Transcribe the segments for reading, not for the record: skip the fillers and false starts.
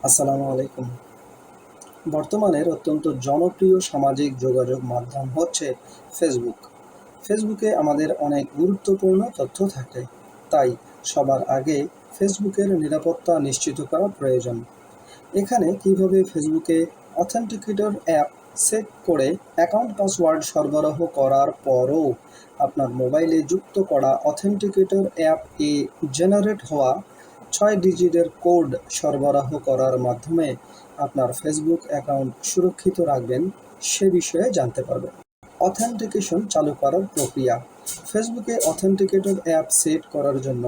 আসসালামু আলাইকুম। বর্তমানের অত্যন্ত জনপ্রিয় সামাজিক যোগাযোগ মাধ্যম হচ্ছে ফেসবুক। ফেসবুকে আমাদের অনেক গুরুত্বপূর্ণ তথ্য থাকে, তাই সবার আগে ফেসবুকের নিরাপত্তা নিশ্চিত করা প্রয়োজন। এখানে কিভাবে ফেসবুকে অথেন্টিকেটর অ্যাপ সেট করে অ্যাকাউন্ট পাসওয়ার্ড সরবরাহ করার পরও আপনার মোবাইলে যুক্ত করা অথেন্টিকেটর অ্যাপ জেনারেট হওয়া 6 ডিজিটের কোড সরবরাহ করার মাধ্যমে আপনার ফেসবুক অ্যাকাউন্ট সুরক্ষিত রাখবেন সে বিষয়ে জানতে পারবেন। অথেন্টিকেশন চালু করার প্রক্রিয়া। ফেসবুকে অথেন্টিকেটর অ্যাপ সেট করার জন্য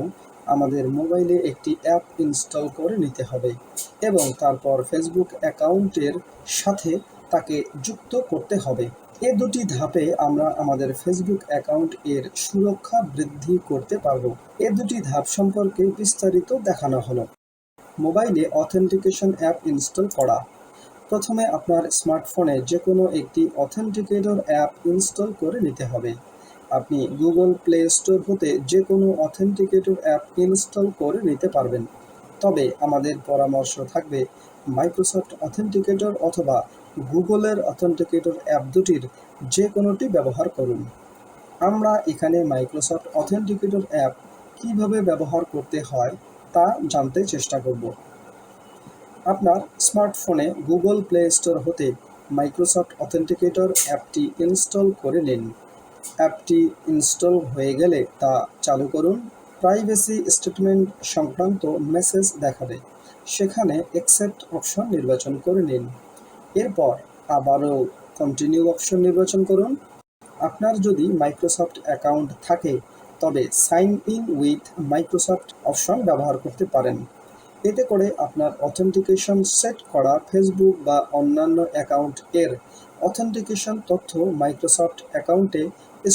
আমাদের মোবাইলে একটি অ্যাপ ইনস্টল করে নিতে হবে এবং তারপর ফেসবুক অ্যাকাউন্টের সাথে তাকে যুক্ত করতে হবে। এ দুটি ধাপে আমরা আমাদের ফেসবুক অ্যাকাউন্ট এর সুরক্ষা বৃদ্ধি করতে পারব। এ দুটি ধাপ সম্পর্কে বিস্তারিত দেখানো হলো। মোবাইলে অথেন্টিকেশন অ্যাপ ইনস্টল করা। প্রথমে আপনার স্মার্টফোনে যে কোনো একটি অথেন্টিকেটর অ্যাপ ইনস্টল করে নিতে হবে। আপনি গুগল প্লে স্টোর হতে যে কোনো অথেন্টিকেটর অ্যাপ ইনস্টল করে নিতে পারবেন, তবে আমাদের পরামর্শ থাকবে মাইক্রোসফট অথেন্টিকেটর অথবা গুগলের অথেন্টিকেটর অ্যাপ দুটির যে কোনোটি ব্যবহার করুন। আমরা এখানে মাইক্রোসফট অথেন্টিকেটর অ্যাপ কিভাবে ব্যবহার করতে হয় তা জানতে চেষ্টা করব। আপনার স্মার্টফোনে গুগল প্লে স্টোর হতে মাইক্রোসফট অথেন্টিকেটর অ্যাপটি ইনস্টল করে নিন। অ্যাপটি ইনস্টল হয়ে গেলে তা চালু করুন। প্রাইভেসি স্টেটমেন্ট সংক্রান্ত মেসেজ দেখাবে, সেখানে অ্যাকসেপ্ট অপশন নির্বাচন করে নিন। এরপর আবারও কন্টিনিউ অপশন নির্বাচন করুন। আপনার যদি মাইক্রোসফট অ্যাকাউন্ট থাকে তবে sign in with Microsoft option ব্যবহার করতে পারেন। এতে করে আপনার অথেন্টিকেশন সেট করা ফেসবুক বা অন্যান্য অ্যাকাউন্ট এর অথেন্টিকেশন তথ্য মাইক্রোসফট অ্যাকাউন্টে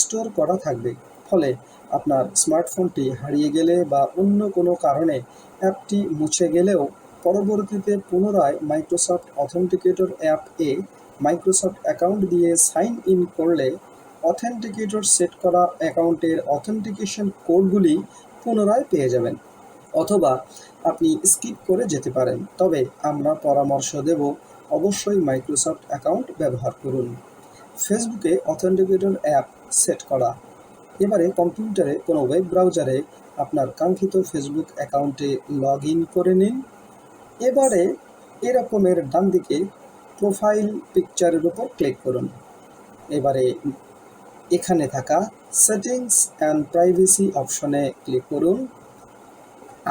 স্টোর করা থাকবে। ফলে আপনার স্মার্টফোনটি হারিয়ে গেলে বা অন্য কোনো কারণে অ্যাপটি মুছে গেলেও পরবর্তীতে পুনরায় Microsoft authenticator app Microsoft account দিয়ে সাইন ইন করলে অথেন্টিকেটর সেট করা অ্যাকাউন্টের অথেন্টিকেশন কোডগুলি পুনরায় পেয়ে যাবেন। অথবা আপনি স্কিপ করে যেতে পারেন, তবে আমরা পরামর্শ দেব অবশ্যই মাইক্রোসফট অ্যাকাউন্ট ব্যবহার করুন। ফেসবুকে অথেন্টিকেটর অ্যাপ সেট করা। এবারে কম্পিউটারে কোনো ওয়েব ব্রাউজারে আপনার কাঙ্ক্ষিত ফেসবুক অ্যাকাউন্টে লগ ইন করে নিন। এবারে এরকমের ডান দিকে প্রোফাইল পিকচারের উপর ক্লিক করুন। এবারে এখানে থাকা সেটিংস অ্যান্ড প্রাইভেসি অপশনে ক্লিক করুন।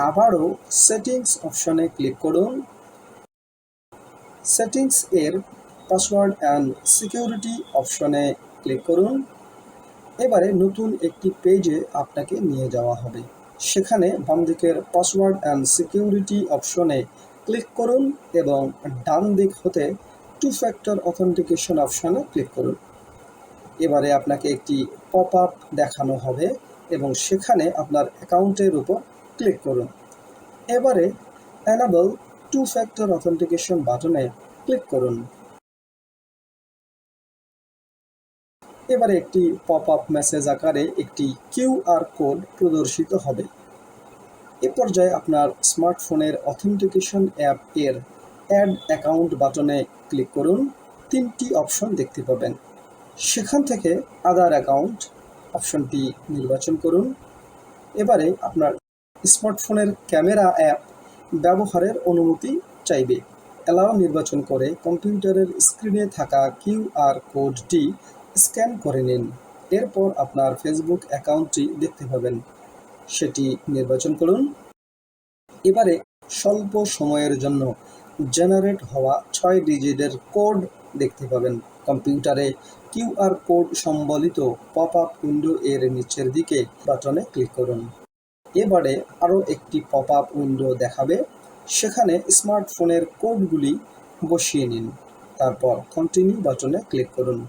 আবারও সেটিংস অপশনে ক্লিক করুন। সেটিংস এর পাসওয়ার্ড অ্যান্ড সিকিউরিটি অপশনে ক্লিক করুন। এবারে নতুন একটি পেজে আপনাকে নিয়ে যাওয়া হবে। সেখানে বাম দিকের পাসওয়ার্ড অ্যান্ড সিকিউরিটি অপশনে ক্লিক করুন এবং ডান দিক হতে টু ফ্যাক্টর অথেন্টিকেশন অপশনে ক্লিক করুন। এবারে আপনাকে একটি পপ আপ দেখানো হবে এবং সেখানে আপনার অ্যাকাউন্টের উপর ক্লিক করুন। এবারে এনাবল টু ফ্যাক্টর অথেন্টিকেশন বাটনে ক্লিক করুন। এবারে একটি পপ আপ মেসেজ আকারে একটি কিউআর কোড প্রদর্শিত হবে। এ পর্যায়ে আপনার স্মার্টফোনের অথেন্টিকেশন অ্যাপ এর অ্যাড অ্যাকাউন্ট বাটনে ক্লিক করুন। 3টি অপশন দেখতে পাবেন, সেখান থেকে আদার অ্যাকাউন্ট অপশনটি নির্বাচন করুন। এবারে আপনার স্মার্টফোনের ক্যামেরা অ্যাপ ব্যবহারের অনুমতি চাইবে। অ্যালাউ নির্বাচন করে কম্পিউটারের স্ক্রিনে থাকা কিউআর কোডটি স্ক্যান করে নিন। এরপর আপনার ফেসবুক অ্যাকাউন্টটি দেখতে পাবেন, সেটি নির্বাচন করুন। এবারে স্বল্প সময়ের জন্য জেনারেট হওয়া 6 ডিজিটের কোড দেখতে পাবেন। কম্পিউটারে কিউআর কোড সম্বলিত পপ আপ উইন্ডো এর নিচের দিকে বাটনে ক্লিক করুন। এবারে আরও একটি পপ আপ উইন্ডো দেখাবে, সেখানে স্মার্টফোনের কোডগুলি বসিয়ে নিন। তারপর কন্টিনিউ বাটনে ক্লিক করুন।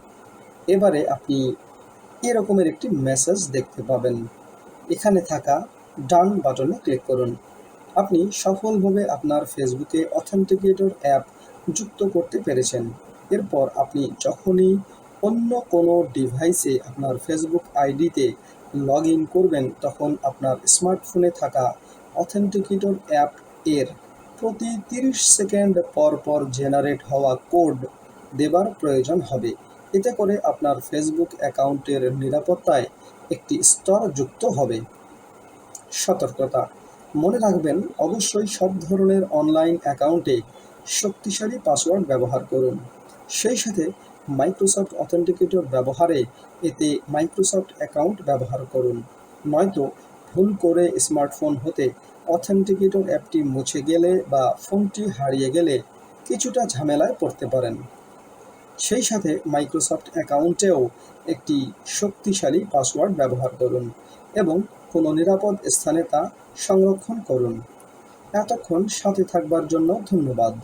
এবারে আপনি এরকমের একটি মেসেজ দেখতে পাবেন। এখানে থাকা ডান বাটনে ক্লিক করুন। আপনি সফলভাবে আপনার ফেসবুকে অথেন্টিকেটর অ্যাপ যুক্ত করতে পেরেছেন। এরপর আপনি যখনই অন্য কোনো ডিভাইসে আপনার ফেসবুক আইডিতে লগ ইন করবেন, তখন আপনার স্মার্টফোনে থাকা অথেন্টিকেটর অ্যাপ এর প্রতি 30 সেকেন্ড পর পর জেনারেট হওয়া কোড দেবার প্রয়োজন হবে। এতে করে আপনার ফেসবুক অ্যাকাউন্টের নিরাপত্তায় একটি স্তর যুক্ত হবে। সতর্কতা: মনে রাখবেন, অবশ্যই সব ধরনের অনলাইন অ্যাকাউন্টে শক্তিশালী পাসওয়ার্ড ব্যবহার করুন। সেই সাথে মাইক্রোসফট অথেন্টিকেটর ব্যবহারে এতে মাইক্রোসফট অ্যাকাউন্ট ব্যবহার করুন, নয়তো ভুল করে স্মার্টফোন হতে অথেন্টিকেটর অ্যাপটি মুছে গেলে বা ফোনটি হারিয়ে গেলে কিছুটা ঝামেলায় পড়তে পারেন। সেই সাথে মাইক্রোসফট অ্যাকাউন্টেও একটি শক্তিশালী পাসওয়ার্ড ব্যবহার করুন এবং কোনো নিরাপদ স্থানে তা সংরক্ষণ করুন। এতক্ষণ সাথে থাকবার জন্য ধন্যবাদ।